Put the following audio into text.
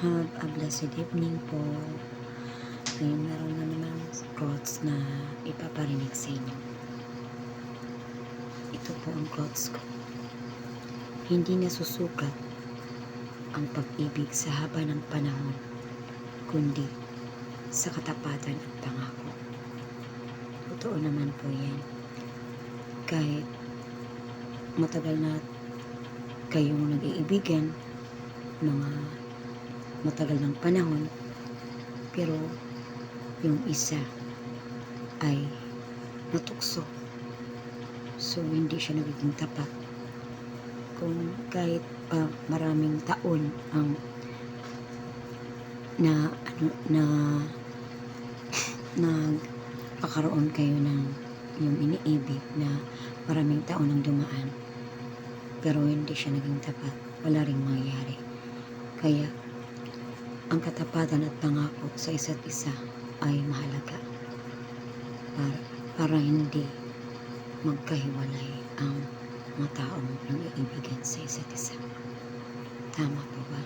Have a blessed evening po. Ngayon meron na naman quotes na ipaparinig sa inyo. Ito po ang quotes ko. Hindi nasusukat ang pag-ibig sa haba ng panahon, kundi sa katapatan at pangako. Totoo naman po yan. Kahit matagal na kayong nag-iibigan, mga matagal ng panahon, pero yung isa ay natukso. So, hindi siya nagiging tapat. Kung kahit pa maraming taon ang nagkakaroon kayo ng yung iniibig na maraming taon ang dumaan, pero hindi siya naging tapat, wala ring mangyayari. Kaya, ang katapatan at pangako sa isa't isa ay mahalaga para hindi magkahiwalay ang mga taong nang-iibigan sa isa't isa. Tama po ba?